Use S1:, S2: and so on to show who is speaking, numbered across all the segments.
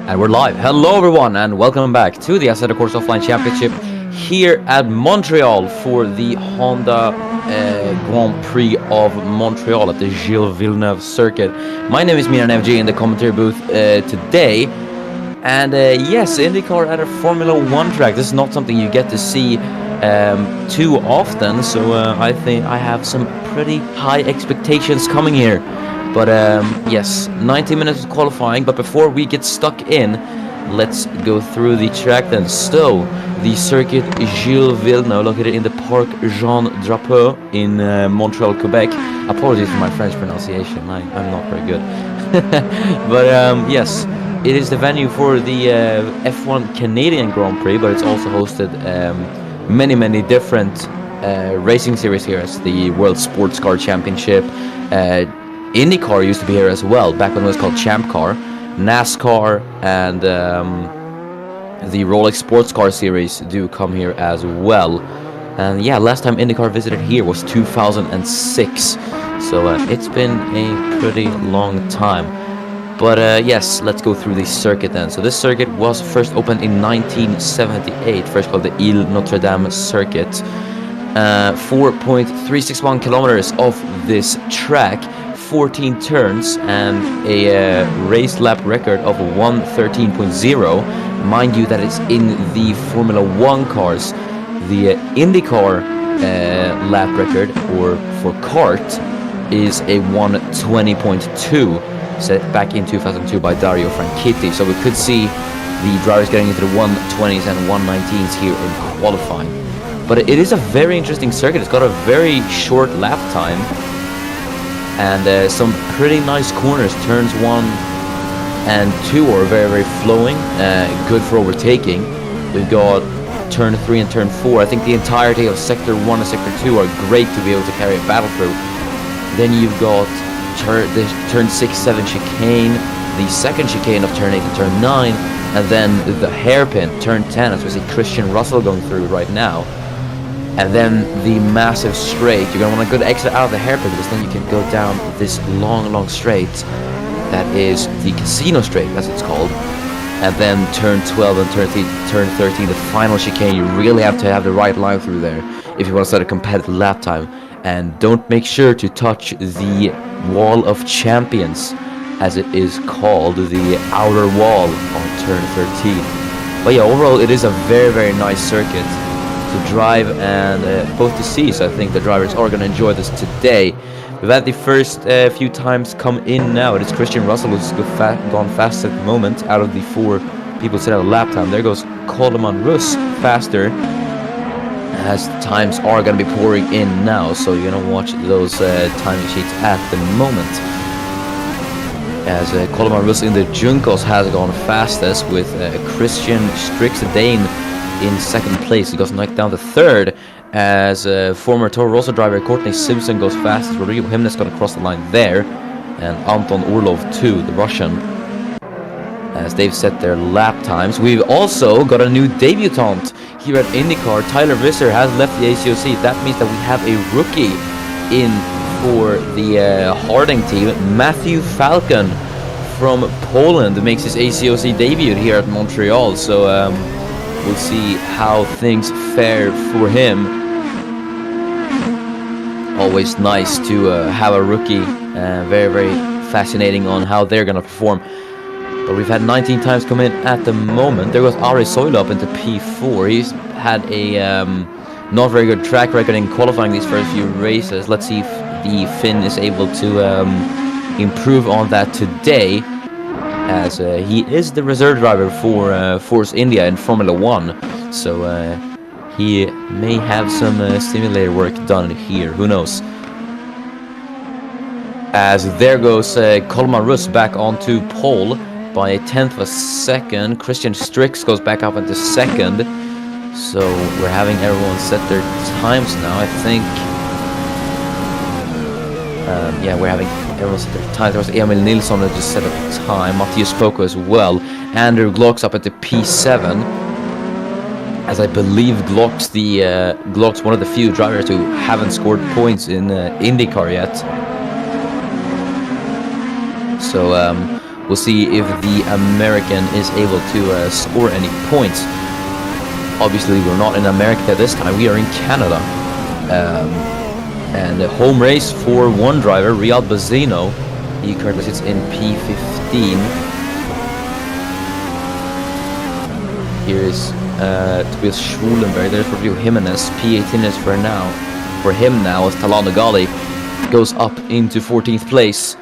S1: And we're live. Hello everyone and welcome back to the Assetto Corsa Offline Championship here at Montreal for the Honda Grand Prix of Montreal at the Gilles Villeneuve circuit. My name is Miran FG in the commentary booth today. And yes, IndyCar at a Formula 1 track. This is not something you get to see too often, so I think I have some pretty high expectations coming here. But yes, 90 minutes of qualifying, but before we get stuck in, let's go through the track then. So, the circuit Gilles Villeneuve, located in the Parc Jean Drapeau in Montreal, Quebec. Apologies for my French pronunciation, I'm not very good. But yes, it is the venue for the F1 Canadian Grand Prix, but it's also hosted many different racing series here, as the World Sports Car Championship. IndyCar used to be here as well, back when it was called Champ Car. NASCAR and the Rolex Sports Car Series do come here as well. And yeah, last time IndyCar visited here was 2006. So it's been a pretty long time. But yes, let's go through the circuit then. So this circuit was first opened in 1978, first called the Ile Notre Dame Circuit. 4.361 kilometers of this track, 14 turns, and a race lap record of 1:13.0. Mind you, that is in the Formula 1 cars. The IndyCar lap record, or for kart, is a 1:20.2, set back in 2002 by Dario Franchitti. So we could see the drivers getting into the 1:20s and 1:19s here in qualifying. But it is a very interesting circuit. It's got a very short lap time and some pretty nice corners. Turns 1 and 2 are very flowing, good for overtaking. We've got turn 3 and turn 4. I think the entirety of sector 1 and sector 2 are great to be able to carry a battle through. Then you've got the turn 6, 7 chicane, the second chicane of turn 8 and turn 9, and then the hairpin, turn 10, as we see Christian Russell going through right now. And then the massive straight. You're going to want a good exit out of the hairpin, because then you can go down this long straight. That is the casino straight, as it's called. And then turn 12 and turn 13, the final chicane. You really have to have the right line through there if you want to start a competitive lap time. And don't make sure to touch the Wall of Champions, as it is called, the outer wall on turn 13. But yeah, overall it is a very nice circuit to drive and both to see, so I think the drivers are going to enjoy this today. We've had the first few times come in now. It is Christian Russell who's gone fast at the moment out of the 4 people set out a lap time. There goes Coleman Russ faster, as times are going to be pouring in now, so you're going to watch those timing sheets at the moment. As Coleman Russ in the Juncos has gone fastest, with Christian Strix-Dane in second place. He goes knocked down to third, as former Toro Rosso driver Courtney Simpson goes fastest. Rodrigo Jimenez going to cross the line there, and Anton Orlov too, the Russian, as they've set their lap times. We've also got a new debutant here at IndyCar. Tyler Visser has left the ACOC. That means that we have a rookie in for the Harding team. Matthew Falcon from Poland makes his ACOC debut here at Montreal. So we'll see how things fare for him. Always nice to have a rookie. Very fascinating on how they're going to perform. But we've had 19 times come in at the moment. There goes Ari Soila up into P4. He's had a not very good track record in qualifying these first few races. Let's see if the Finn is able to improve on that today, as he is the reserve driver for Force India in Formula 1. So he may have some simulator work done here. Who knows? As there goes Coleman Russ back onto pole by a 1/10 of a second. Christian Strix goes back up into second. So we're having everyone set their times now, I think. Yeah, we're having everyone set their times. There was Emil Nilsson that just set up a time. Matthias Poco as well. Andrew Glock's up into P7. As I believe Glock's one of the few drivers who haven't scored points in IndyCar yet. So We'll see if the American is able to score any points. Obviously, we're not in America this time. We are in Canada. And a home race for one driver, Riyad Bazino. He currently sits in P15. Here is Tobias Schwulenberg. There's Rodrigo Jimenez. P18 is for now. For him now, as Talal Nagali goes up into 14th place.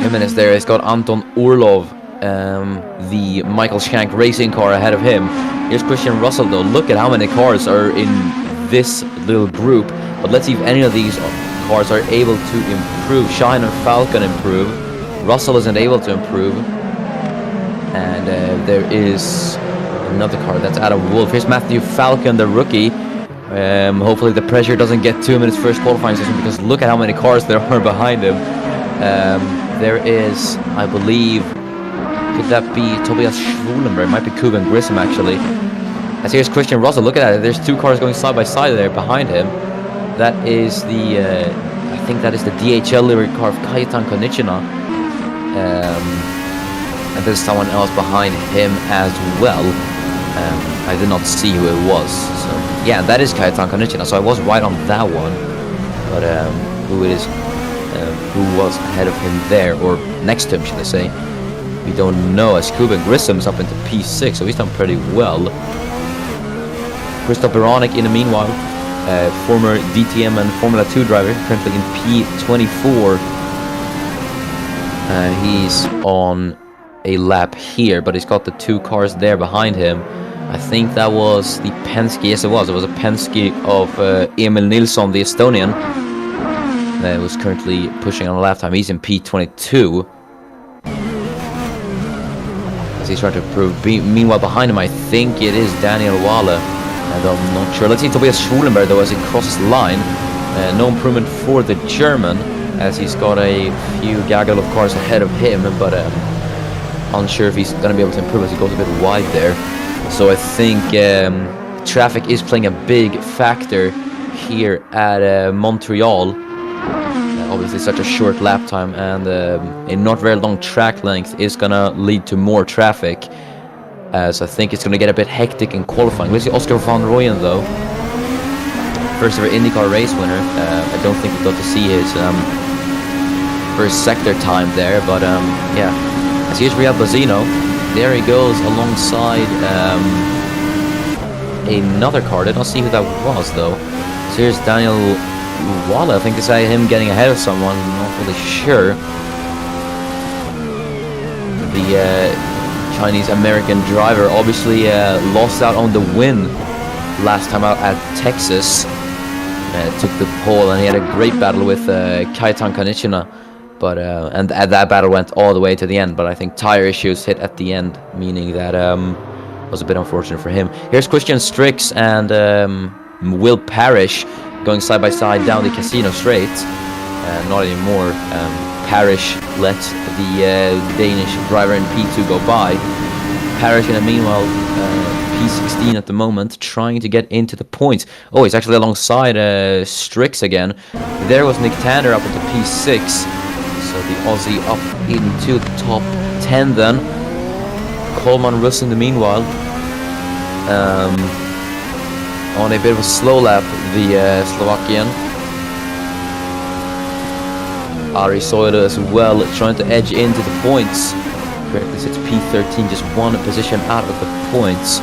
S1: Jimenez there has got Anton Orlov, the Michael Shank racing car ahead of him. Here's Christian Russell though. Look at how many cars are in this little group. But let's see if any of these cars are able to improve. Shine and Falcon improve. Russell isn't able to improve. And there is another car, that's Adam Wolf. Here's Matthew Falcon, the rookie. Hopefully the pressure doesn't get to him in his first qualifying session, because look at how many cars there are behind him. There is, I believe, could that be Tobias Schwulenberg? Might be Kuben Grissom actually. As here's Christian Russell, look at that, there's two cars going side by side there behind him. That is the, I think that is the DHL livery car of Kajetan Konichina. And there's someone else behind him as well. I did not see who it was. So yeah, that is Kajetan Konichina, so I was right on that one. But who it is, who was ahead of him there, or next to him should I say, we don't know, as Kuben Grissom's up into P6, so he's done pretty well. Christoph Beranek in the meanwhile, former DTM and Formula 2 driver, currently in P24. He's on a lap here, but he's got the two cars there behind him. I think that was the Penske, yes it was a Penske of Emil Nilsson, the Estonian, that was currently pushing on a lap time. He's in P22. As he's trying to improve. Meanwhile behind him I think it is Daniel Wale, and I'm not sure. Let's see Tobias Schwulenberg though as he crosses the line. No improvement for the German, as he's got a few gaggle of cars ahead of him, but unsure if he's going to be able to improve as he goes a bit wide there. So I think traffic is playing a big factor here at Montreal. Obviously such a short lap time, and a not very long track length is going to lead to more traffic. So I think it's going to get a bit hectic in qualifying. Let's see Oscar van Rooyen though. First ever IndyCar race winner. I don't think we got to see his first sector time there, but yeah. As here's Riyad Bazino, there he goes alongside another car. Did not see who that was though. So here's Daniel Wale, I think it's him getting ahead of someone, not really sure. The Chinese-American driver obviously lost out on the win last time out at Texas. Took the pole, and he had a great battle with Kajetan Konichina. But and that battle went all the way to the end, but I think tire issues hit at the end, meaning that was a bit unfortunate for him. Here's Christian Strix and Will Parrish going side by side down the Casino Straight. Not anymore. Parrish let the Danish driver in P2 go by. Parrish in the meanwhile P16 at the moment, trying to get into the points. Oh, he's actually alongside Strix again. There was Nick Tanner up into P6. So the Aussie up into the top 10 then. Coleman Russ in the meanwhile. On a bit of a slow lap, the Slovakian. Ari Soiler as well, trying to edge into the points. Currently sits P13, just one position out of the points.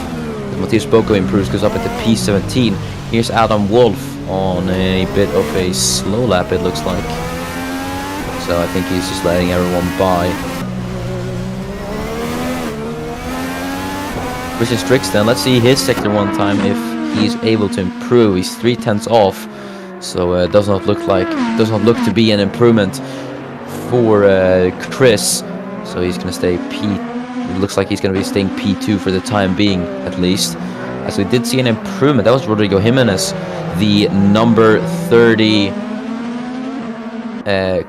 S1: Matthias Boko improves, goes up into P17. Here's Adam Wolf on a bit of a slow lap, it looks like. So I think he's just letting everyone by. Christian Strix then, let's see his sector one time if he's able to improve. He's 3/10 off, so it does not look to be an improvement for Chris. So he's going to stay it looks like he's going to be staying P2 for the time being, at least. As we did see an improvement, that was Rodrigo Jimenez, the number 30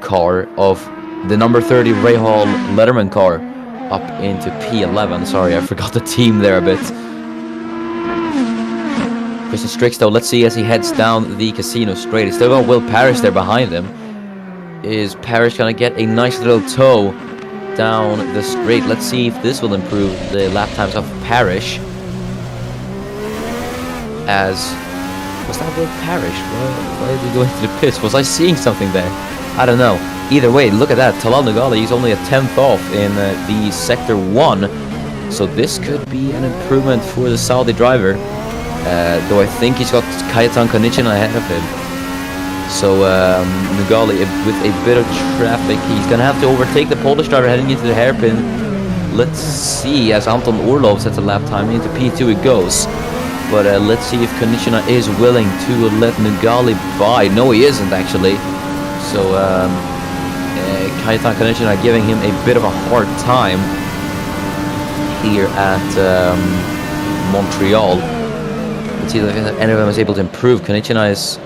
S1: car of the number 30 Rahal Letterman car, up into P11. Sorry, I forgot the team there a bit. Christian Strix though, let's see as he heads down the Casino Straight. He's still got Will Parrish there behind him. is Parrish gonna get a nice little toe down the straight. Let's see if this will improve the lap times of Parrish. As was that with Parrish? Why did he go into the pits? Was I seeing something there? I don't know. Either way, look at that. Talal Nugali, he's only a 10th off in the Sector 1. So this could be an improvement for the Saudi driver. Though I think he's got Kajetan Koničina ahead of him. So Nugali, with a bit of traffic, he's going to have to overtake the Polish driver heading into the hairpin. Let's see, as Anton Orlov sets a lap time, into P2 it goes. But let's see if Koničina is willing to let Nugali by. No, he isn't actually. So Kajetan Koničina giving him a bit of a hard time here at Montreal. Let's see if any of them is able to improve. Koničina is...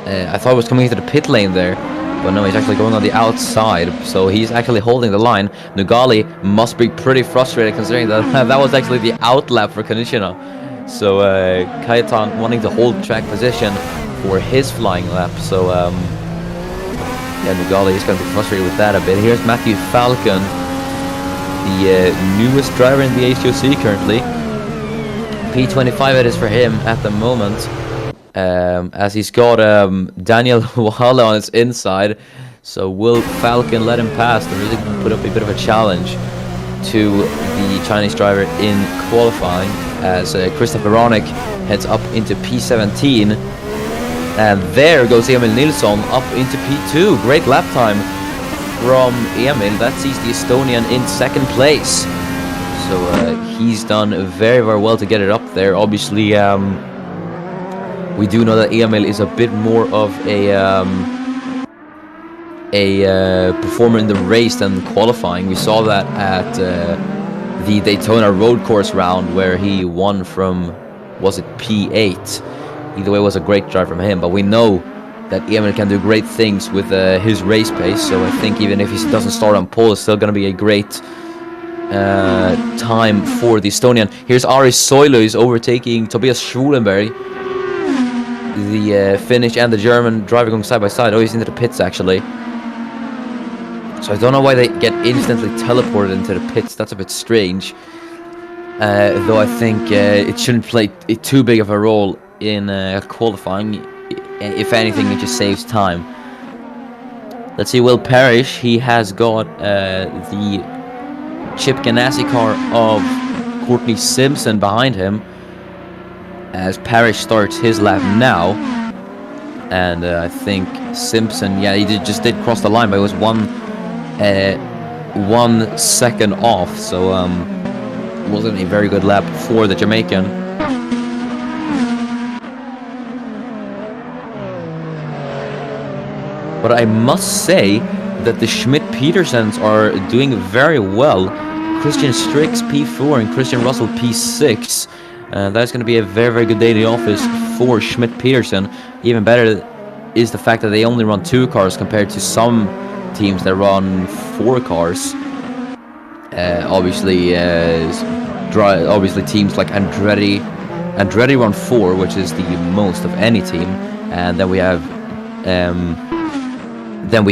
S1: I thought he was coming into the pit lane there, but no, he's actually going on the outside, so he's actually holding the line. Nugali must be pretty frustrated considering that that was actually the outlap for Koničina. So Kajetan wanting to hold track position for his flying lap, so yeah, Nugali is going to be frustrated with that a bit. Here's Matthew Falcon, the newest driver in the HOC currently. P25 it is for him at the moment. As he's got Daniel Wale on his inside, so will Falcon let him pass? They're really going to put up a bit of a challenge to the Chinese driver in qualifying, as Christoph Veronik heads up into P17, and there goes Emil Nilsson up into P2. Great lap time from Emil. That sees the Estonian in second place, so he's done very well to get it up there. Obviously we do know that Emil is a bit more of a performer in the race than qualifying. We saw that at the Daytona road course round where he won from, was it P8? Either way, it was a great drive from him, but we know that Emil can do great things with his race pace, so I think even if he doesn't start on pole, it's still going to be a great time for the Estonian. Here's Ari Soilu, he's overtaking Tobias Schwulenberg. The Finnish and the German driver going side by side. Oh, he's into the pits actually. So I don't know why they get instantly teleported into the pits. That's a bit strange. Though I think it shouldn't play too big of a role in qualifying. If anything, it just saves time. Let's see, Will Parrish. He has got the Chip Ganassi car of Courtney Simpson behind him, as Parrish starts his lap now. And I think Simpson, yeah, he just did cross the line, but it was 1 second off, so wasn't a very good lap for the Jamaican. But I must say that the Schmidt-Petersens are doing very well. Christian Strix P4 and Christian Russell P6. That's going to be a very good day in the office for Schmidt-Petersen. Even better is the fact that they only run 2 cars compared to some teams that run 4 cars. Obviously teams like Andretti run 4, which is the most of any team, and then we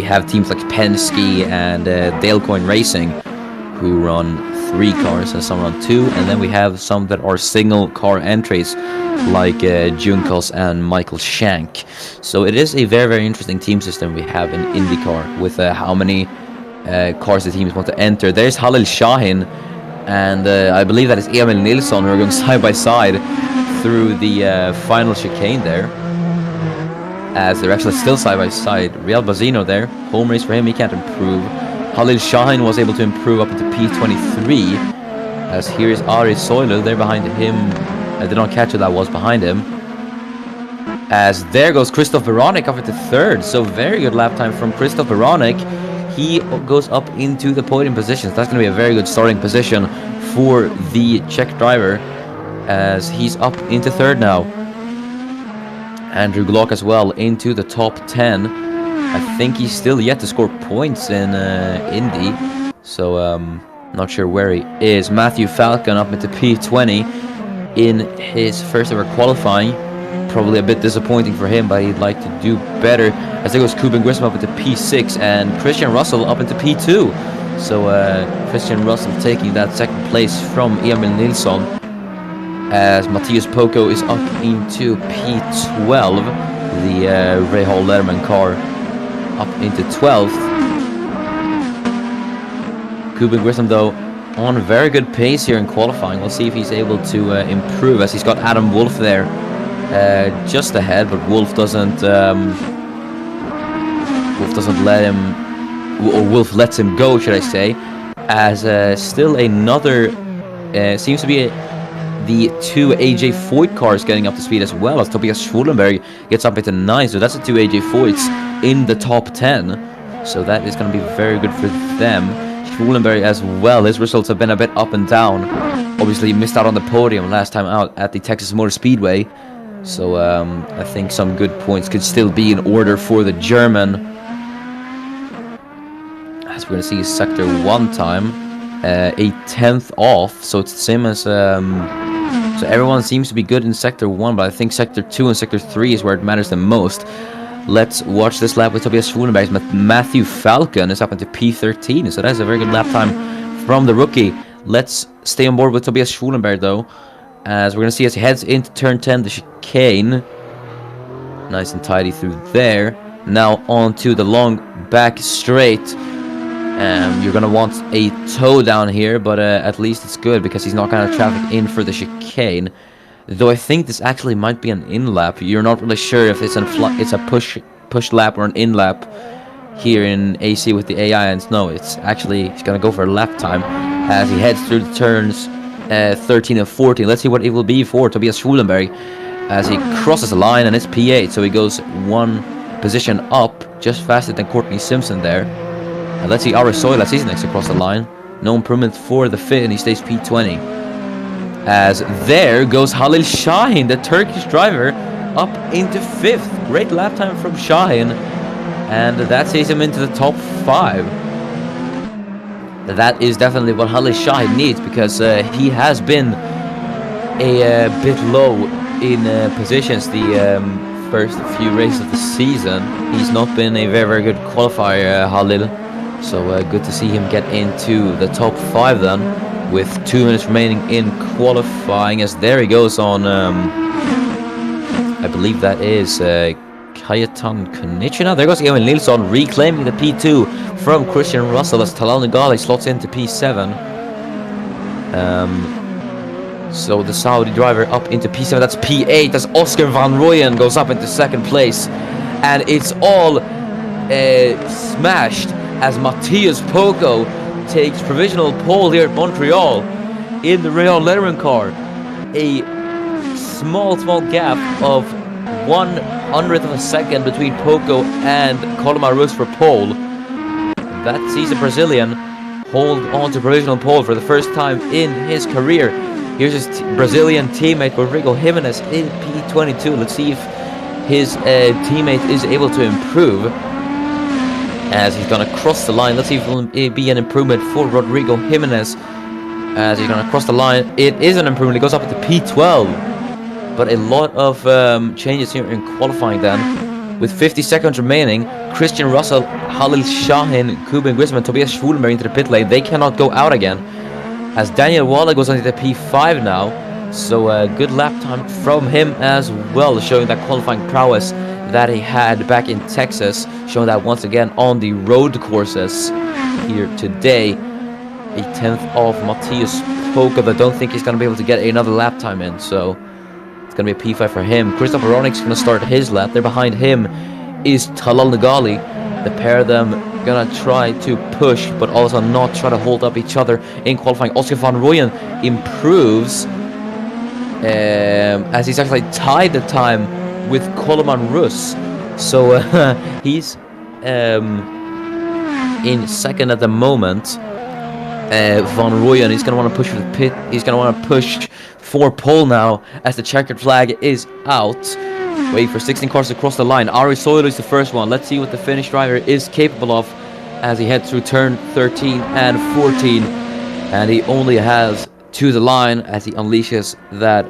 S1: have teams like Penske and Dalecoin Racing, who run 3 cars and some run 2, and then we have some that are single car entries like Junkos and Michael Shank. So it is a very interesting team system we have in IndyCar with how many cars the teams want to enter. There's Halil Shahin, and I believe that is Emil Nilsson, who are going side by side through the final chicane there, as they're actually still side by side. Real Bazino there, home race for him, he can't improve. Halil Shahin was able to improve up into P23, as here's Ari Soilu there behind him. I did not catch who that was behind him, as there goes Christoph Veronik up into 3rd. So very good lap time from Christoph Veronik. He goes up into the podium positions. That's going to be a very good starting position for the Czech driver, as he's up into 3rd now. Andrew Glock as well into the top 10. I think he's still yet to score points in Indy, so not sure where he is. Matthew Falcon up into P20 in his first ever qualifying. probably a bit disappointing for him, but he'd like to do better. As there goes Kuben Grissom up into P6 and Christian Russell up into P2. So Christian Russell taking that second place from Emil Nilsson, as Matthias Poco is up into P12. The Rahal Letterman car up into 12th. Kuben Grissom, though, on a very good pace here in qualifying. We'll see if he's able to improve, as he's got Adam Wolf there just ahead, but Wolf doesn't let him, or Wolf lets him go, should I say, as still another seems to be the two AJ Foyt cars getting up to speed as well, as Tobias Schwulenberg gets up into 9, so that's the two AJ Foyts in the top 10, so that is going to be very good for them. Schwulenberg as well, his results have been a bit up and down. Obviously he missed out on the podium last time out at the Texas Motor Speedway, so I think some good points could still be in order for the German. As we're going to see sector 1 time, a 10th off, so it's the same as so everyone seems to be good in sector 1, but I think sector 2 and sector 3 is where it matters the most. Let's watch this lap with Tobias Schwulenberg. Matthew Falcon is up into P13, so that's a very good lap time from the rookie. Let's stay on board with Tobias Schwulenberg, though, as we're going to see as he heads into turn 10, the chicane. Nice and tidy through there. Now on to the long back straight. You're going to want a toe down here, but at least it's good because he's not going to traffic in for the chicane. Though I think this actually might be an in lap. You're not really sure if it's a push lap or an in lap here in AC with the AI, and no, it's actually, he's going to go for a lap time as he heads through the turns 13 and 14. Let's see what it will be for Tobias Schwulenberg as he crosses the line, and it's P8, so he goes one position up, just faster than Courtney Simpson there. And let's see Ari Soilas, he's next across the line. No improvement for the fit, and he stays P20. As there goes Halil Şahin, the Turkish driver, up into 5th. Great lap time from Şahin, and that sees him into the top 5. That is definitely what Halil Şahin needs, because he has been a bit low in positions the first few races of the season. He's not been a very, very good qualifier, Halil. So good to see him get into the top 5 then, with 2 minutes remaining in qualifying, as there he goes on, I believe that is Kajetan Konichina. There goes Emil Nilsson reclaiming the P2 from Christian Russell as Talal Ngali slots into P7. So the Saudi driver up into P7, that's P8, as Oscar Van Rooyen goes up into 2nd place. And it's all smashed as Matthias Poco takes provisional pole here at Montreal in the Rahal Letterman car. A small gap of 1/100th of a second between Poco and Colomar Rus for pole. That sees a Brazilian hold on to provisional pole for the first time in his career. Here's his Brazilian teammate Rodrigo Jimenez in P22. Let's see if his teammate is able to improve as he's going to cross the line. Let's see if it will be an improvement for Rodrigo Jimenez as he's going to cross the line. It is an improvement. It goes up to P12. But a lot of changes here in qualifying then. With 50 seconds remaining, Christian Russell, Halil Şahin, Kuben Grissom, and Tobias Schwulenberg into the pit lane. They cannot go out again, as Daniel Walla goes into the P5 now. So a good lap time from him as well, showing that qualifying prowess that he had back in Texas, showing that once again on the road courses here today. A 10th of Matthias Poco, but I don't think he's going to be able to get another lap time in, so it's going to be a P5 for him. Christoph Aronik's going to start his lap. There behind him is Talal Ngali. The pair of them going to try to push, but also not try to hold up each other in qualifying. Oscar Van Rooyen improves as he's actually tied the time with Koloman Rus. So he's in 2nd at the moment. Van Rooyen, he's going to want to push for the pit. He's going to want to push for pole now as the checkered flag is out. Wait for 16 cars to cross the line. Ari Soilu is the first one. Let's see what the Finnish driver is capable of as he heads through turn 13 and 14. And he only has to the line as he unleashes that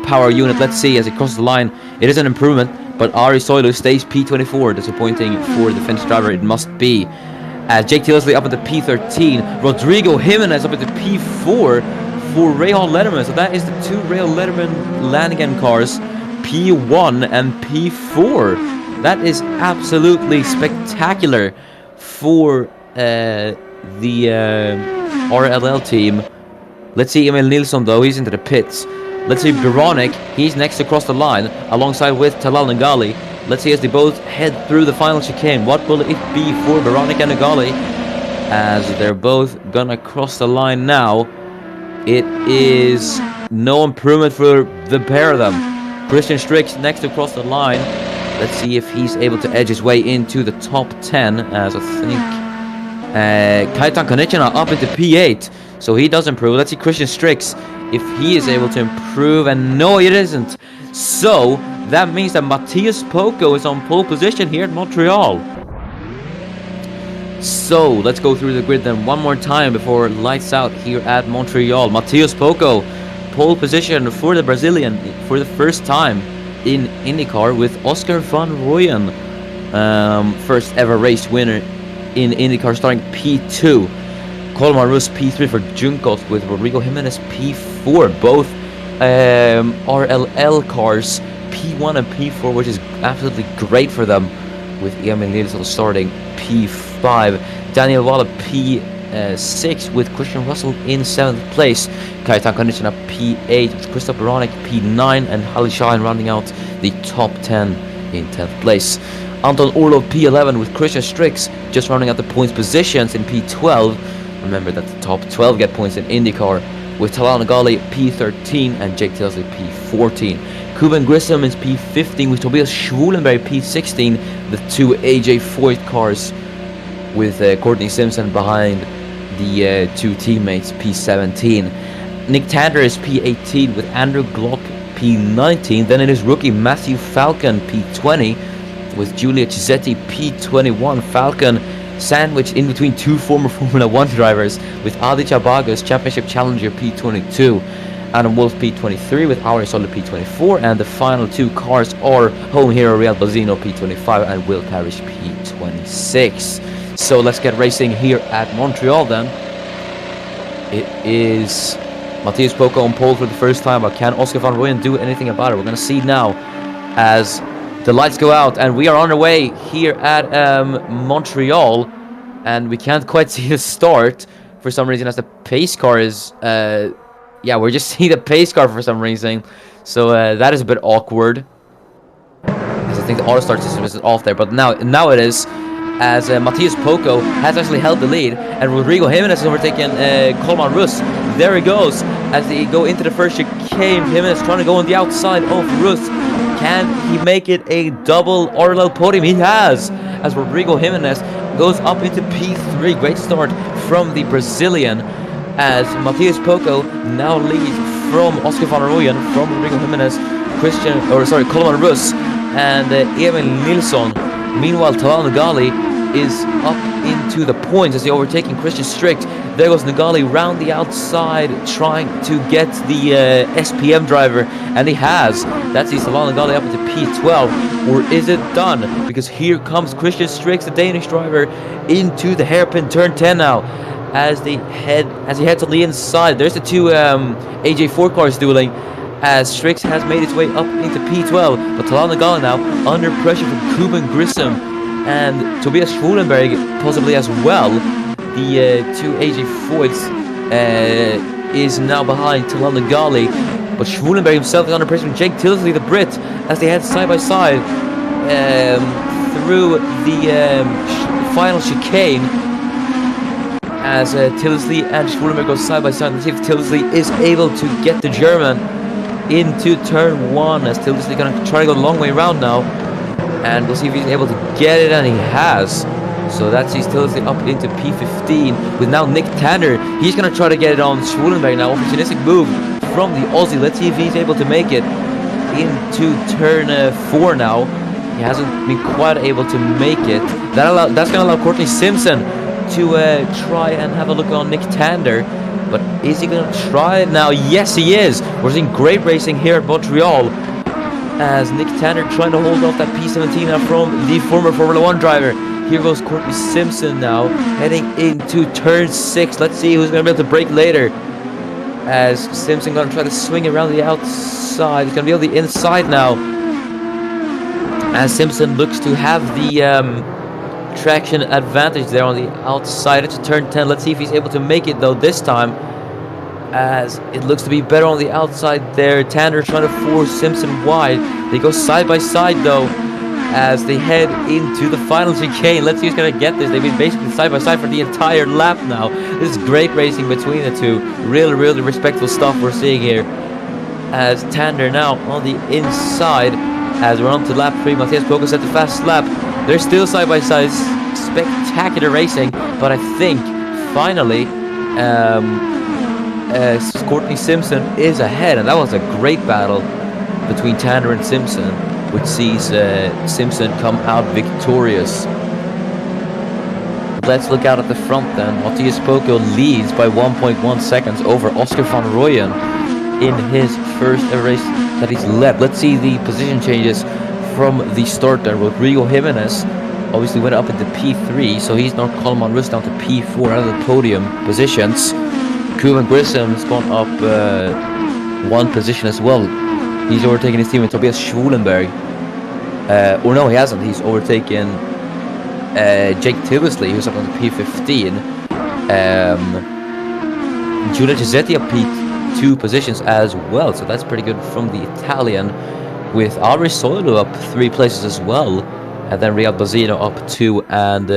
S1: power unit. Let's see as he crosses the line. It is an improvement, but Ari Soilu stays P24. Disappointing for the Finnish driver, it must be. As Jake Tilsley up into P13. Rodrigo Jimenez up into P4 for Rahal Letterman. So that is the two Rahal Letterman Lanigan cars, P1 and P4. That is absolutely spectacular for the RLL team. Let's see Emil Nilsson though, he's into the pits. Let's see Bironik, he's next across the line alongside with Talal Nagali. Let's see as they both head through the final chicane. What will it be for Bironik and Nagali as they're both gonna cross the line now? It is no improvement for the pair of them. Christian Strix next across the line. Let's see if he's able to edge his way into the top 10 as I think Kaitan Konichina up into P8. So he does improve. Let's see Christian Strix if he is able to improve, and no, it isn't. So that means that Matthias Poco is on pole position here at Montreal. So let's go through the grid then one more time before lights out here at Montreal. Matthias Poco, pole position for the Brazilian for the first time in IndyCar with Oscar van Rooyen, first ever race winner in IndyCar, starting P2. Colmar Rus P3 for Junkos with Rodrigo Jimenez P4. Both RLL cars P1 and P4, which is absolutely great for them, with Emil Nilsson starting P5. Daniel Walla P6 with Christian Russell in 7th place. Kaitan Konichina P8 with Christoph Bironik P9 and Hali Shahin rounding out the top 10 in 10th place. Anton Orlov P11 with Christian Strix just rounding out the points positions in P12. Remember that the top 12 get points in IndyCar, with Talal Nagali P13 and Jake Tilsley P14. Kuben Grissom is P15 with Tobias Schwulenberg P16, the two AJ Foyt cars with Courtney Simpson behind the two teammates P17. Nick Tanner is P18 with Andrew Glock P19. Then it is rookie Matthew Falcon P20 with Giulio Cisetti P21. Falcon sandwiched in between two former Formula 1 drivers with Adi Chabagas Championship Challenger P22, Adam Wolf P23 with Auri Soler P24, and the final two cars are home hero Real Bazino P25 and Will Parrish P26. So let's get racing here at Montreal then. It is Matthias Poco on pole for the first time, but can Oscar van Rooyen do anything about it? We're going to see now as the lights go out, and we are on our way here at Montreal, and we can't quite see the start for some reason as the pace car is we're just seeing the pace car for some reason, so that is a bit awkward, because I think the auto start system is off there, but now it is, as Matthias Poco has actually held the lead, and Rodrigo Jimenez has overtaken Colman Rus. There he goes as they go into the first chicane. Jimenez trying to go on the outside of Rus. Can he make it a double RLL podium? He has, as Rodrigo Jimenez goes up into P3. Great start from the Brazilian, as Matthias Poco now leads from Oscar van Rooyen, from Rodrigo Jimenez, Colman Rus, and Emil Nilsson. Meanwhile, Talal Nagali is up into the points as he overtaking Christian Strix. There goes Nagali round the outside, trying to get the SPM driver, and he has. That's the Talal Nagali up into P12, or is it done? Because here comes Christian Strix, the Danish driver, into the hairpin turn 10 now, as he heads on the inside. There's the two AJ4 cars dueling, as Strix has made its way up into P12, but Talal Nagali now under pressure from Kuben Grissom and Tobias Schwulenberg possibly as well. The two AJ Foyts is now behind Talal Nagali, but Schwulenberg himself is under pressure from Jake Tilsley, the Brit, as they head side by side through the final chicane, as Tilsley and Schwulenberg go side by side. Let's see if Tilsley is able to get the German into turn 1, as Tilsley gonna try to go the long way around now, and we'll see if he's able to get it, and he has. So that sees Tilsley up into P15 with now Nick Tanner. He's gonna try to get it on Schwulenberg now. Opportunistic move from the Aussie. Let's see if he's able to make it into turn 4 now. He hasn't been quite able to make it. That's gonna allow Courtney Simpson to try and have a look on Nick Tanner, But is he going to try it now? Yes, he is. We're seeing great racing here at Montreal, as Nick Tanner trying to hold off that P17 now from the former Formula 1 driver. Here goes Courtney Simpson now, heading into turn 6. Let's see who's going to be able to brake later, as Simpson going to try to swing around the outside. He's going to be on the inside now, as Simpson looks to have the traction advantage there on the outside into turn 10. Let's see if he's able to make it though this time, as it looks to be better on the outside there. Tanner trying to force Simpson wide. They go side by side though, as they head into the final chicane. Let's see who's going to get this. They've been basically side by side for the entire lap now. This is great racing between the two. Really respectful stuff we're seeing here, as Tanner now on the inside, as we're on to lap 3. Matthias Poco set the fast lap. They're still side by side. Spectacular racing, but I think finally Courtney Simpson is ahead, and that was a great battle between Tanner and Simpson, which sees Simpson come out victorious. Let's look out at the front then. Matthias Poco leads by 1.1 seconds over Oscar van Rooyen in his first ever race that he's led. Let's see the position changes from the start there. Rodrigo Jimenez obviously went up into P3, so he's now Coleman Rust down to P4 out of the podium positions. Kuban Grissom has gone up one position as well. He's overtaken his teammate Tobias Schwulenberg. Or no, he hasn't. He's overtaken Jake Tillisley, who's up on the P15. Giulia Giusetti up P2 positions as well, so that's pretty good from the Italian, with Ari Soilu up 3 places as well. And then Riyad Bazino up 2, and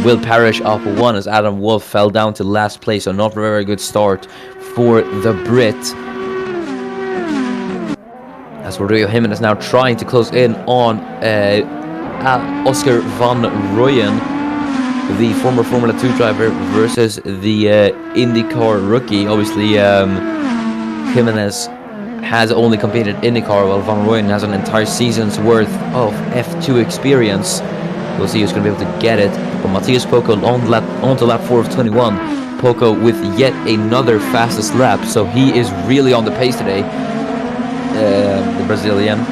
S1: Will Parrish up 1, as Adam Wolf fell down to last place, so not a very good start for the Brit. As Rodrigo Jimenez now trying to close in on Oscar van Rooyen, the former Formula 2 driver, versus the IndyCar rookie. Obviously, Jimenez has only competed IndyCar, while Van Rooyen has an entire season's worth of F2 experience. We'll see who's going to be able to get it. But Matthias Poco on to lap 4 of 21. Poco with yet another fastest lap, so he is really on the pace today, the Brazilian.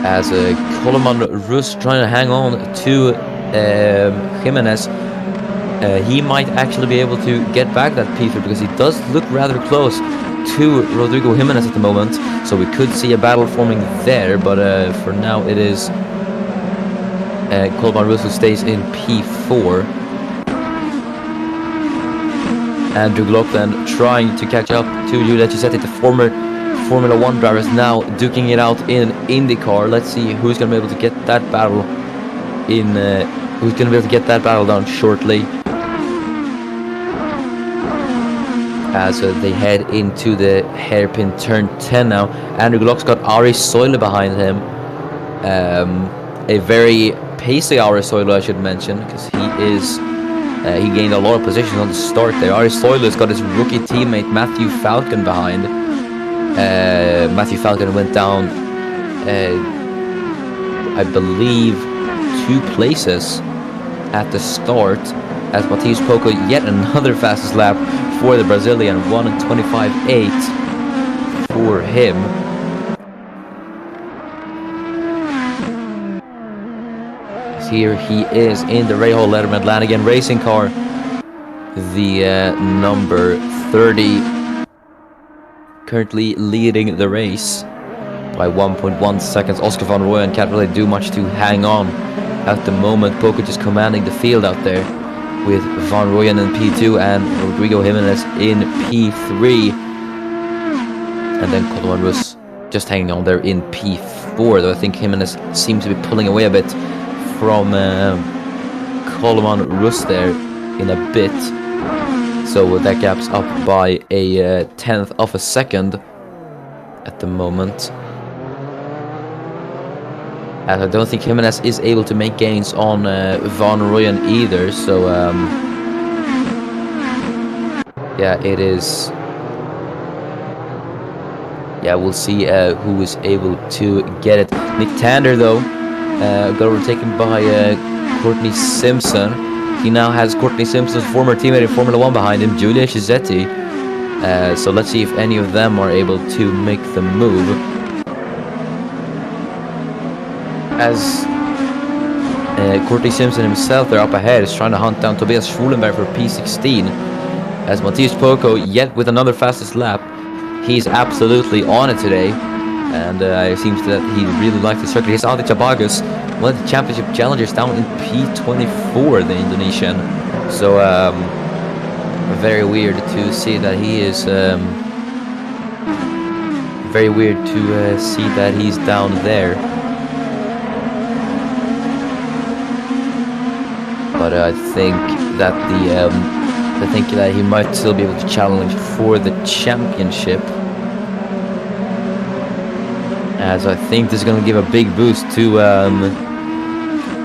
S1: As Coleman Rust trying to hang on to Jimenez. He might actually be able to get back that P3, because he does look rather close to Rodrigo Jimenez at the moment, so we could see a battle forming there, but for now it is Coleman Rust who stays in P4. Andrew Glockland trying to catch up to Giulia Giusetti, the former Formula 1 drivers, now duking it out in IndyCar. Let's see who's going to be able to get that battle in who's going to be able to get that battle down shortly, as they head into the hairpin turn 10 now. Andrew Glock's got Ari Soile behind him, a very pacey Ari Soile, I should mention, because he gained a lot of positions on the start there. Ari Soile has got his rookie teammate Matthew Falcon behind. Matthew Falcon went down, I believe, 2 places at the start, as Matthias Poco yet another fastest lap for the Brazilian, 1:25.8 for him. Here he is in the Rahal Letterman Lanigan racing car, the number 30, currently leading the race by 1.1 seconds. Oscar van Rooyen can't really do much to hang on at the moment. Poco just commanding the field out there, with Van Rooyen in P2 and Rodrigo Jimenez in P3. And then Coleman Rust just hanging on there in P4, though I think Jimenez seems to be pulling away a bit from Coleman Rust there in a bit. So that gap's up by a 10th of a second at the moment. And I don't think Jimenez is able to make gains on Van Rooyen either, so yeah, it is. Yeah, we'll see who is able to get it. Nick Tanner, though, got overtaken by Courtney Simpson. He now has Courtney Simpson's former teammate in Formula 1 behind him, Giulia Chisetti. So let's see if any of them are able to make the move. As Courtney Simpson himself, they're up ahead, is trying to hunt down Tobias Schulenberg for P16. As Matthias Poco, yet with another fastest lap, he's absolutely on it today. And it seems that he really liked the circuit. Here's Adi Chabagas, one of the championship challengers, down in P24, the Indonesian. So very weird to see that he is very weird to see that he's down there. But I think that he might still be able to challenge for the championship. As I think this is going to give a big boost to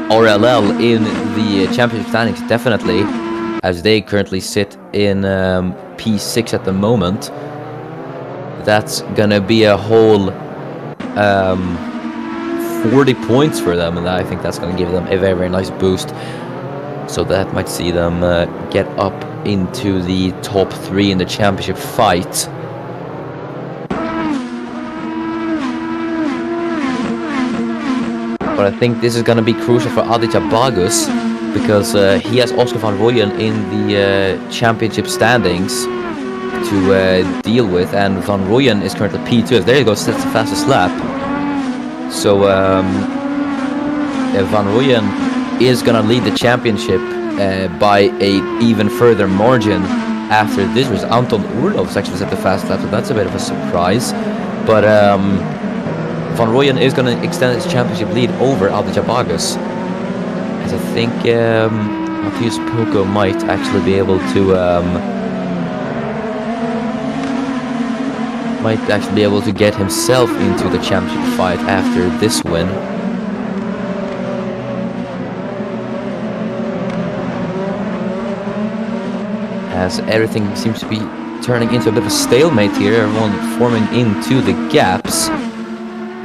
S1: RLL in the championship standings, definitely, as they currently sit in P6 at the moment. That's going to be a whole 40 points for them, and I think that's going to give them a very, very nice boost. So that might see them get up into the top 3 in the championship fight. But I think this is going to be crucial for Aditya Bagus, because he has Oscar van Rooyen in the championship standings to deal with, and Van Rooyen is currently P2. There he goes, that's the fastest lap. So Van Rooyen is going to lead the championship by a even further margin after this was Anton Urlovs actually set the fast lap, so that's a bit of a surprise. But Van Rooyen is going to extend his championship lead over Aditya Bagus, as I think Matthias Poco might actually be able to get himself into the championship fight after this win. As everything seems to be turning into a bit of a stalemate here, everyone forming into the gaps.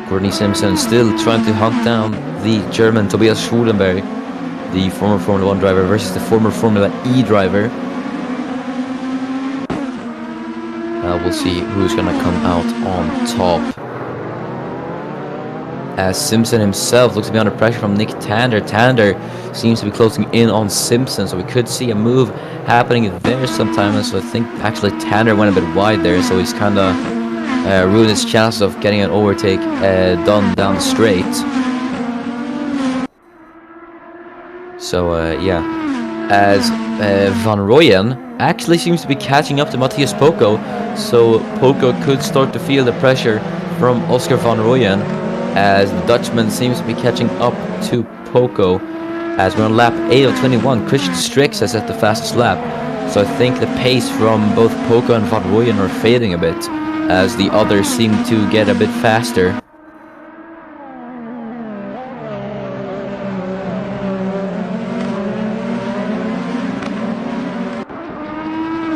S1: Courtney Simpson still trying to hunt down the German Tobias Schulenberg, the former Formula 1 driver, versus the former Formula E driver. We'll see who's going to come out on top. As Simpson himself looks to be under pressure from Nick Tander. Tander seems to be closing in on Simpson, so we could see a move happening there sometime. So I think actually Tander went a bit wide there, so he's kind of ruined his chances of getting an overtake done down the straight. So yeah, as Van Rooyen actually seems to be catching up to Matthias Poco, so Poco could start to feel the pressure from Oscar Van Rooyen, as the Dutchman seems to be catching up to Poco. As we're on lap 8 of 21, Christian Strix has set the fastest lap, so I think the pace from both Poco and Van Rooyen are fading a bit, as the others seem to get a bit faster.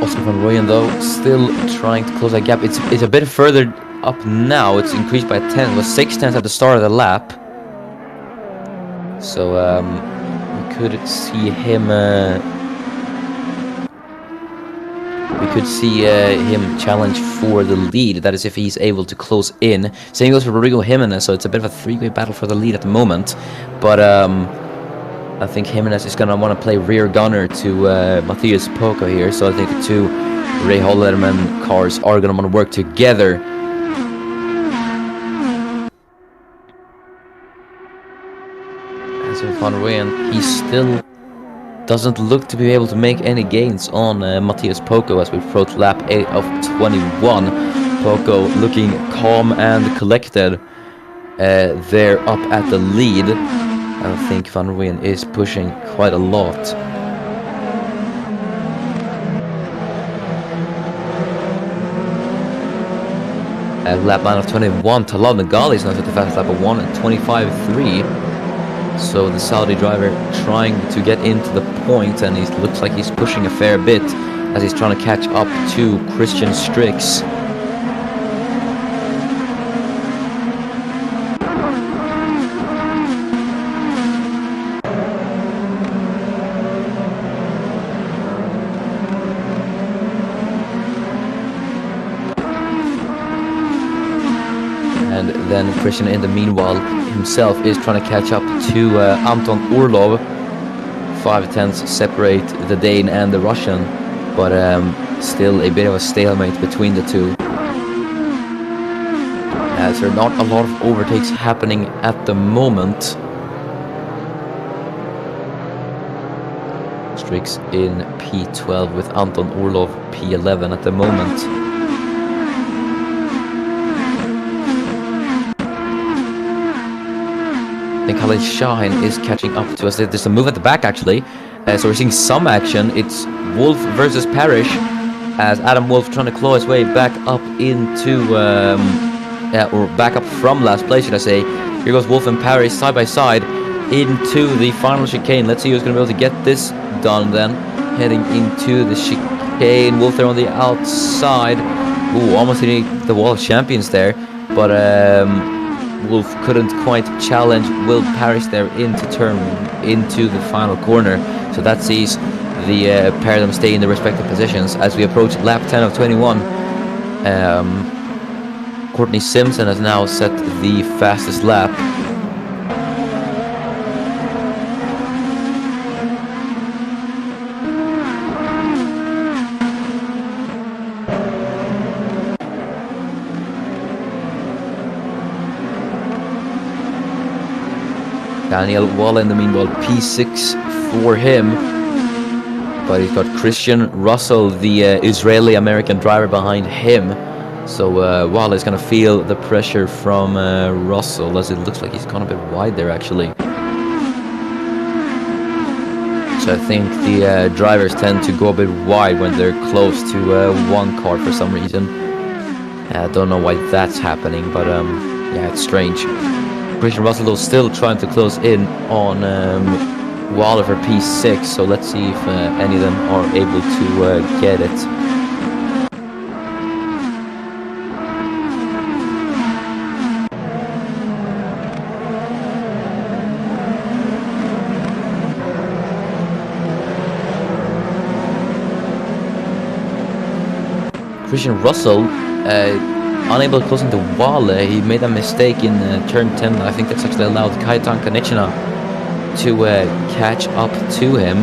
S1: Oscar Van Rooyen though still trying to close that gap. It's a bit further up now. It's increased by 10. It was 6 tenths at the start of the lap. So we could see him challenge for the lead. That is if he's able to close in. Same goes for Rodrigo Jimenez, so it's a bit of a three-way battle for the lead at the moment. But I think Jimenez is going to want to play rear gunner to Matthias Poco here. So I think the two Ray Hollerman cars are going to want to work together. As for Van Rooyen, he still doesn't look to be able to make any gains on Matthias Poco as we approach lap 8 of 21. Poco looking calm and collected there up at the lead. I think Van Rooyen is pushing quite a lot. At lap 9 of 21, Talal Nagali is now at the fastest lap of 1 at 25.3. So the Saudi driver trying to get into the point, and he looks like he's pushing a fair bit as he's trying to catch up to Christian Strix. then Christian, in the meanwhile, himself is trying to catch up to Anton Orlov. 5 tenths separate the Dane and the Russian, but still a bit of a stalemate between the two. As there are not a lot of overtakes happening at the moment. Strix in P12 with Anton Orlov P11 at the moment. I think Khalid Shahin is catching up to us. There's a move at the back actually. So we're seeing some action. It's Wolf versus Parrish, as Adam Wolf trying to claw his way back up into, or back up from last place, should I say. Here goes Wolf and Parrish side by side into the final chicane. Let's see who's going to be able to get this done then. Heading into the chicane. Wolf there on the outside. Ooh, almost hitting the wall of champions there. But Wolf couldn't quite challenge Will Parrish there into the final corner. So that sees the pair of them stay in their respective positions as we approach lap 10 of 21. Courtney Simpson has now set the fastest lap. Daniel Walla in the meanwhile, P6 for him. But he's got Christian Russell, the Israeli-American driver, behind him. So Walla is going to feel the pressure from Russell, as it looks like he's gone a bit wide there actually. So I think the drivers tend to go a bit wide when they're close to one car for some reason. I don't know why that's happening, but yeah, it's strange. Christian Russell though still trying to close in on Waller for P6, so let's see if any of them are able to get it. Christian Russell unable to close into Wale. He made a mistake in turn 10. I think that's actually allowed Kajetan Konieczna to catch up to him,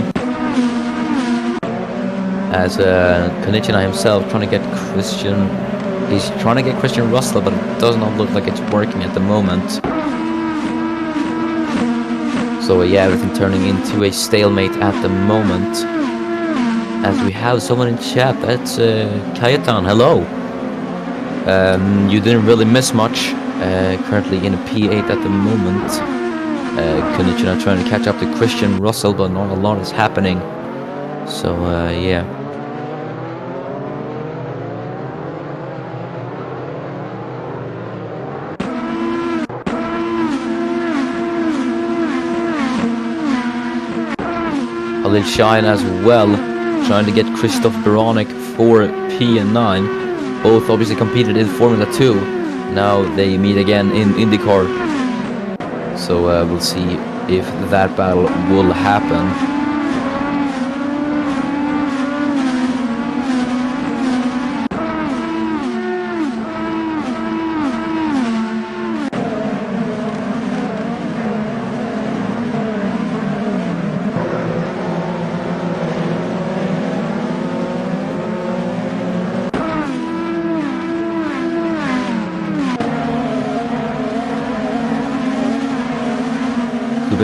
S1: as Konieczna himself trying to get he's trying to get Christian Russell, but it does not look like it's working at the moment. So yeah, everything turning into a stalemate at the moment, as we have someone in chat. That's Kajetan. Hello. You didn't really miss much. Currently in a P8 at the moment. Konieczna trying to catch up to Christian Russell, but not a lot is happening. So yeah. Khalil Shine as well, trying to get Christoph Beranek for P9. Both obviously competed in Formula 2. Now they meet again in IndyCar. So we'll see if that battle will happen.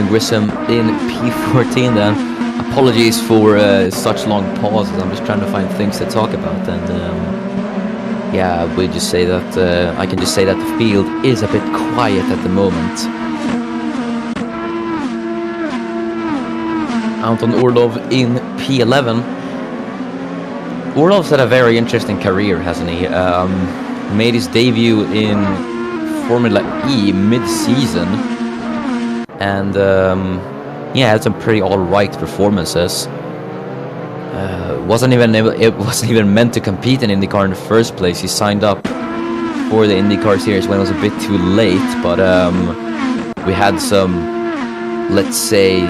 S1: Grissom in P14 then. Apologies for such long pauses. I'm just trying to find things to talk about, and yeah, we just say that I can just say that the field is a bit quiet at the moment. Anton Orlov in P11. Orlov's had a very interesting career, hasn't he? Made his debut in Formula E mid-season. And yeah, had some pretty alright performances. It wasn't even meant to compete in IndyCar in the first place. He signed up for the IndyCar series when it was a bit too late, but we had some, let's say,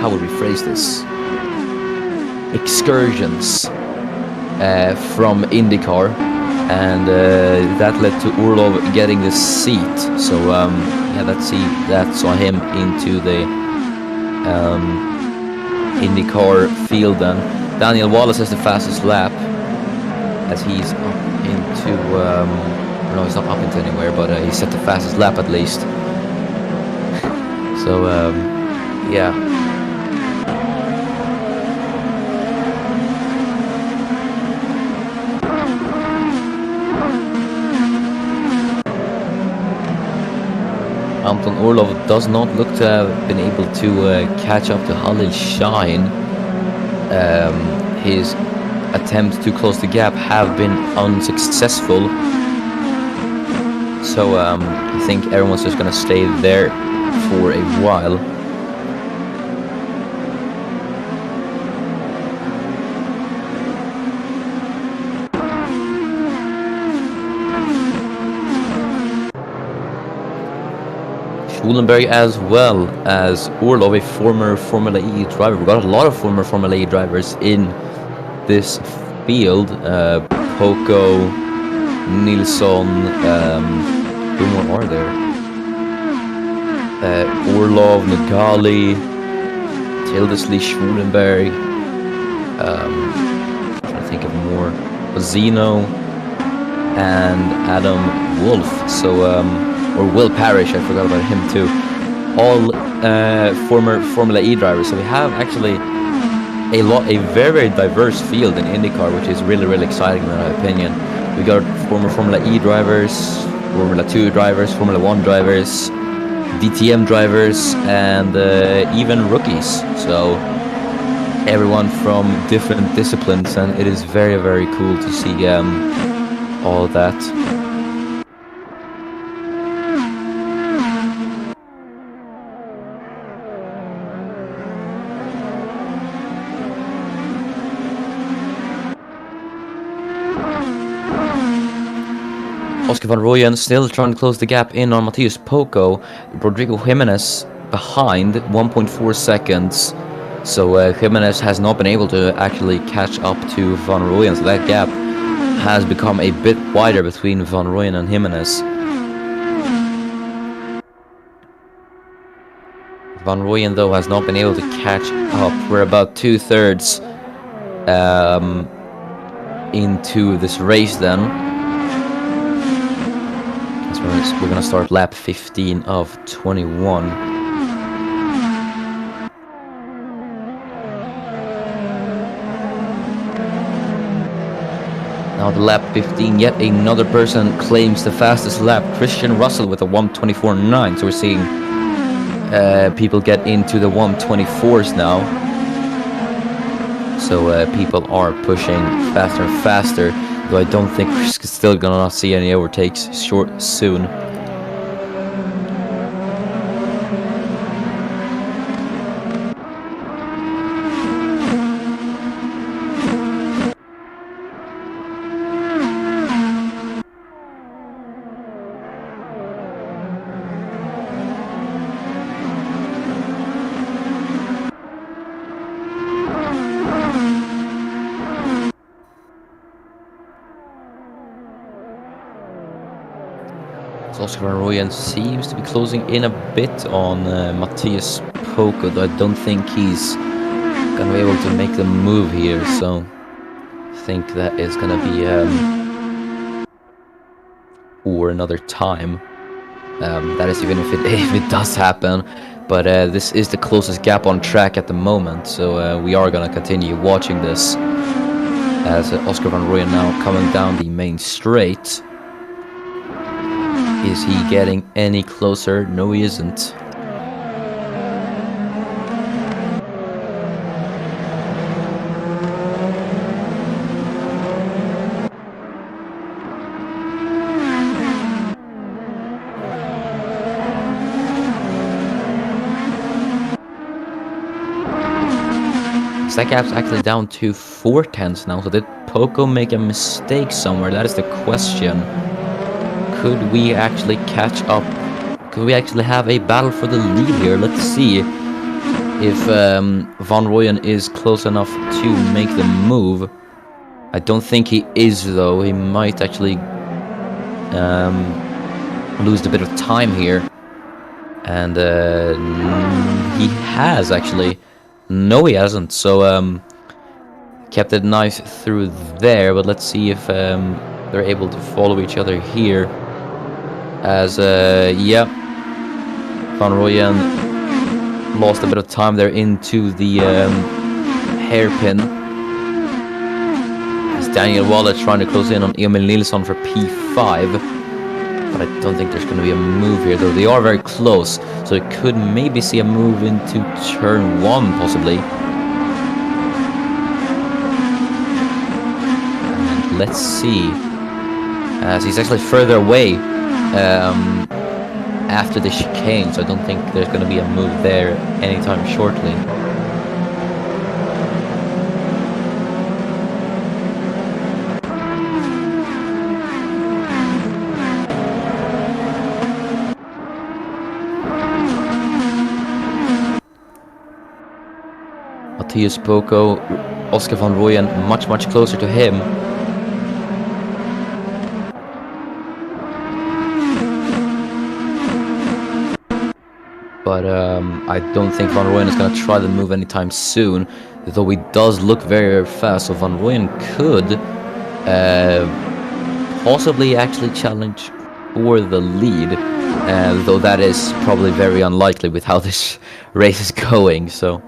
S1: how would we phrase this? Excursions from IndyCar. and that led to Orlov getting the seat. So yeah, that saw him into the IndyCar field. Then Daniel Wallace has the fastest lap, as he's up into no, he's not up into anywhere, but he set the fastest lap at least. So yeah. Anton Orlov does not look to have been able to catch up to Halil Shine. His attempts to close the gap have been unsuccessful. So I think everyone's just gonna stay there for a while. Schulenberg, as well as Orlov, a former Formula E driver. We've got a lot of former Formula E drivers in this field. Poco, Nilsson, who more are there? Orlov, Nagali, Tildesley, Schulenberg. I'm trying to think of more. Zeno and Adam Wolf. So or Will Parrish, I forgot about him too. All former Formula E drivers. So we have actually a very, very diverse field in IndyCar, which is really, really exciting in my opinion. We got former Formula E drivers, Formula 2 drivers, Formula 1 drivers, DTM drivers, and even rookies. So everyone from different disciplines, and it is very, very cool to see all of that. Oscar Van Rooyen still trying to close the gap in on Matheus Poco. Rodrigo Jimenez behind 1.4 seconds. So Jimenez has not been able to actually catch up to Van Rooyen. So that gap has become a bit wider between Van Rooyen and Jimenez. Van Rooyen, though, has not been able to catch up. We're about 2/3 into this race then. We're gonna start lap 15 of 21. Now the lap 15, yet another person claims the fastest lap. Christian Russell with a 1:24.9. So we're seeing people get into the 1:24s now. So people are pushing faster and faster. Though I don't think we're still gonna see any overtakes soon. Oscar Van Rooyen seems to be closing in a bit on Matheus Poco, though I don't think he's gonna be able to make the move here. So I think that is gonna be for another time. That is even if it does happen. But this is the closest gap on track at the moment, so we are gonna continue watching this as Oscar Van Rooyen now coming down the main straight. Is he getting any closer? No, he isn't. That gap's actually down to 4/10 now, so did Poco make a mistake somewhere? That is the question. Could we actually catch up? Could we actually have a battle for the lead here? Let's see if Van Rooyen is close enough to make the move. I don't think he is, though. He might actually lose a bit of time here. And he has, actually. No, he hasn't. So kept it nice through there. But let's see if they're able to follow each other here. As, yeah, Van Rooyen lost a bit of time there into the hairpin. As Daniel Wallace trying to close in on Emil Nilsson for P5. But I don't think there's going to be a move here, though. They are very close, so it could maybe see a move into turn 1, possibly. And let's see. As he's actually further away after the chicane, so I don't think there's going to be a move there anytime shortly. Matthias Boko, Oscar Van Rooyen much closer to him. But I don't think Van Rooyen is going to try the move anytime soon, though he does look very fast, so Van Rooyen could possibly actually challenge for the lead, though that is probably very unlikely with how this race is going. So,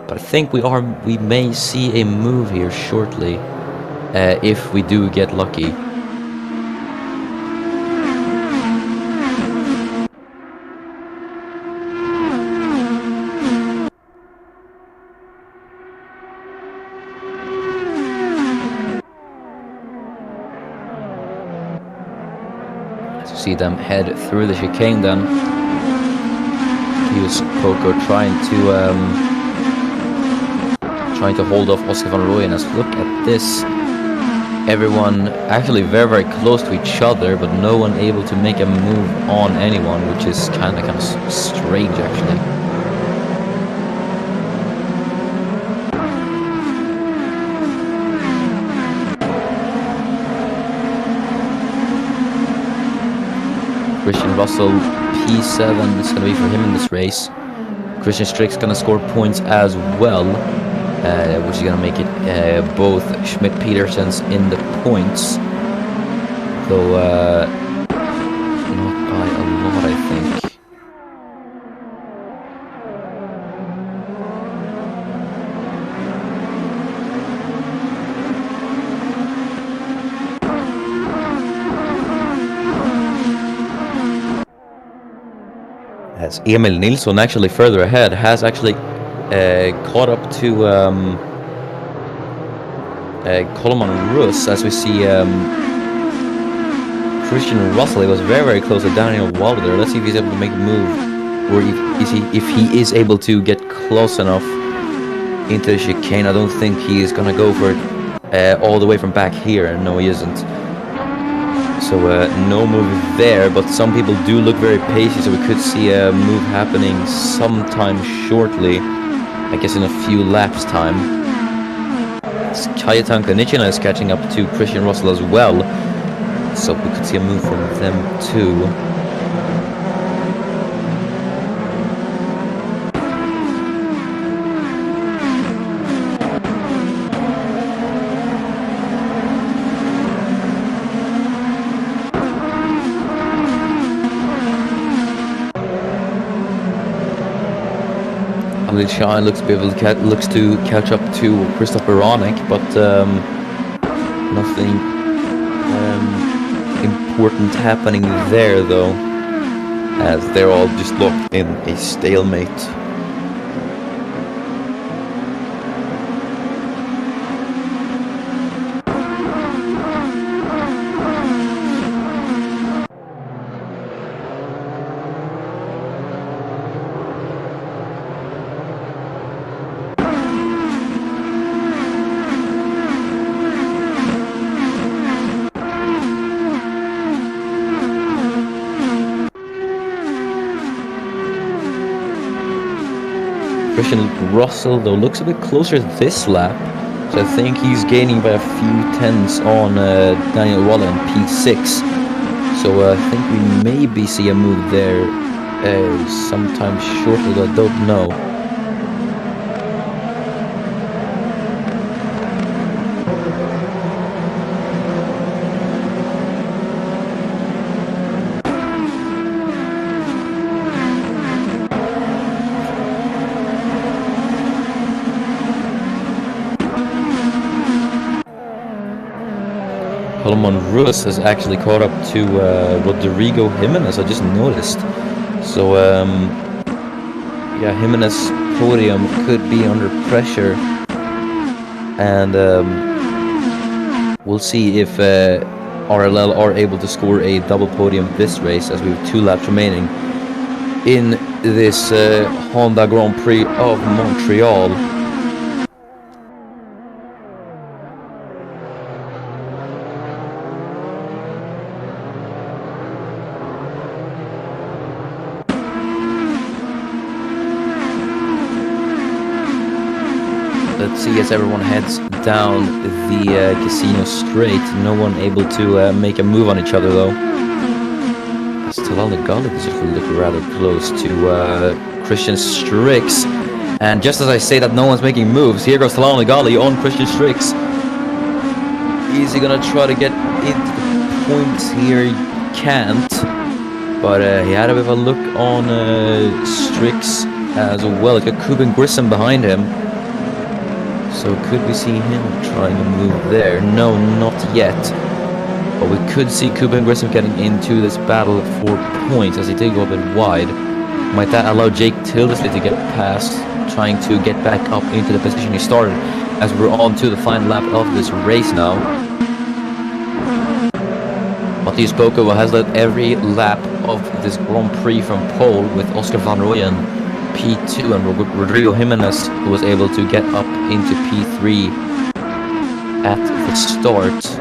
S1: but I think we may see a move here shortly, if we do get lucky. See them head through the chicane then. Matthias Boko trying to hold off Oscar Van Rooyen. As look at this, everyone actually very close to each other, but no one able to make a move on anyone, which is kind of strange actually. Christian Russell, P7 is going to be for him in this race. Christian Strick's going to score points as well, which is going to make it both Schmidt-Petersens in the points. Though not by a lot, I think. As Emil Nilsson, actually further ahead, has actually caught up to Coleman Russ. As we see Christian Russell, he was very close to Daniel Wilder. Let's see if he's able to make a move, or if he is able to get close enough into the chicane. I don't think he is gonna go for it all the way from back here. No, he isn't. So no move there, but some people do look very pacey, so we could see a move happening sometime shortly, I guess in a few laps time. Kajetan Konichina is catching up to Christian Russell as well, so we could see a move from them too. Shine looks to catch up to Christopher Ranek, but nothing important happening there, though, as they're all just locked in a stalemate. Christian Russell, though, looks a bit closer this lap, So I think he's gaining by a few tenths on Daniel Waller in P6. So I think we maybe see a move there sometime shortly, but I don't know. Holman Russ has actually caught up to Rodrigo Jimenez, I just noticed. So, yeah, Jimenez podium could be under pressure. And we'll see if RLL are able to score a double podium this race, as we have 2 laps remaining in this Honda Grand Prix of Montreal. Let's see as everyone heads down the casino straight. No one able to make a move on each other though. Talal Nagali is just looking rather close to Christian Strix. And just as I say that no one's making moves, here goes Talal Nagali on Christian Strix. Is he gonna try to get into the points here? He can't. But he had a bit of a look on Strix as well. He's got Kuben Grissom behind him. So could we see him trying to move there? No, not yet. But we could see Kuben Grissom getting into this battle for points, as he did go a bit wide. Might that allow Jake Tildesley to get past, trying to get back up into the position he started, as we're on to the final lap of this race now. Matthias Boko has led every lap of this Grand Prix from pole, with Oscar Van Rooyen P2 and Rodrigo Jimenez, who was able to get up into P3 at the start.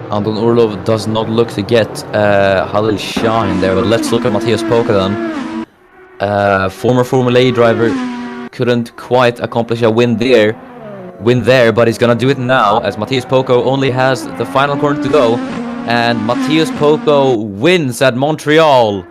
S1: Anton Orlov does not look to get Halil Shah in there, but let's look at Matthias Polka then. Former Formula E driver couldn't quite accomplish a win there, but he's gonna do it now, as Matthias Poco only has the final corner to go, and Matthias Poco wins at Montreal.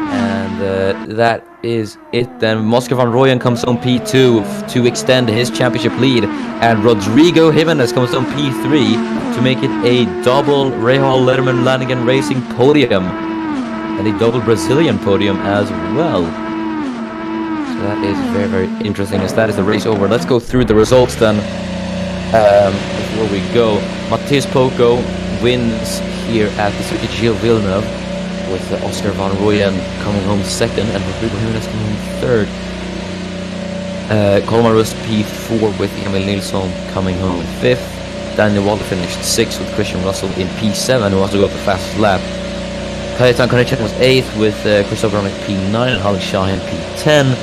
S1: And that is it then. Oscar Van Rooyen comes on P2 to extend his championship lead, and Rodrigo Jimenez comes on P3 to make it a double Rahal Letterman Lanigan Racing podium, and a double Brazilian podium as well. So that is very, very interesting, as that is the race over. Let's go through the results then. Before we go, Matthias Poco wins here at the Circuit Gilles Villeneuve, with Oscar Van Rooyen coming home second and Rodrigo Jimenez coming home third. Colmar Rust P4 with Emil Nilsson coming home fifth. Daniel Waller finished 6th with Christian Russell in P7, who also got the fastest lap. Kajetan Konechek was 8th with Christopher Ronek P9 and Ali Shahin P10.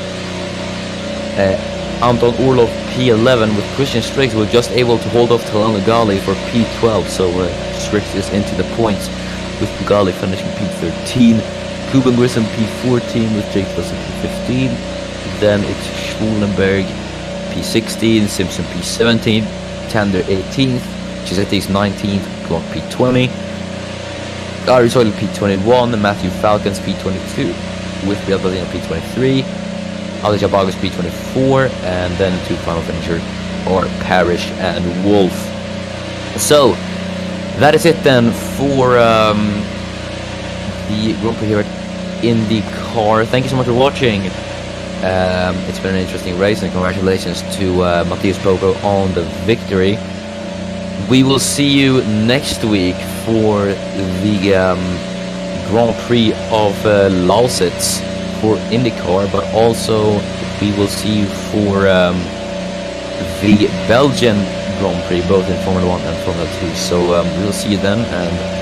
S1: Anton Orlov P11 with Christian Strix, who was just able to hold off Talal Nagali for P12, so Strix is into the points, with Bugali finishing P13. Kuben Grissom P14 with Jake Wilson P15. Then it's Schwulenberg P16, Simpson P17, Tander 18th, Chisetti's 19th, Glock P20, Ari Soil P21, Matthew Falcons P22, with Biel Badina P23, Ali Jabagos P24, and then two final finishers are Parrish and Wolf. So that is it then for the Grand Prix here at IndyCar. Thank you so much for watching. It's been an interesting race, and congratulations to Matthias Poco on the victory. We will see you next week for the Grand Prix of Lausitz for IndyCar, but also we will see you for the Belgian Grand Prix, both in Formula 1 and Formula 2. So we will see you then, and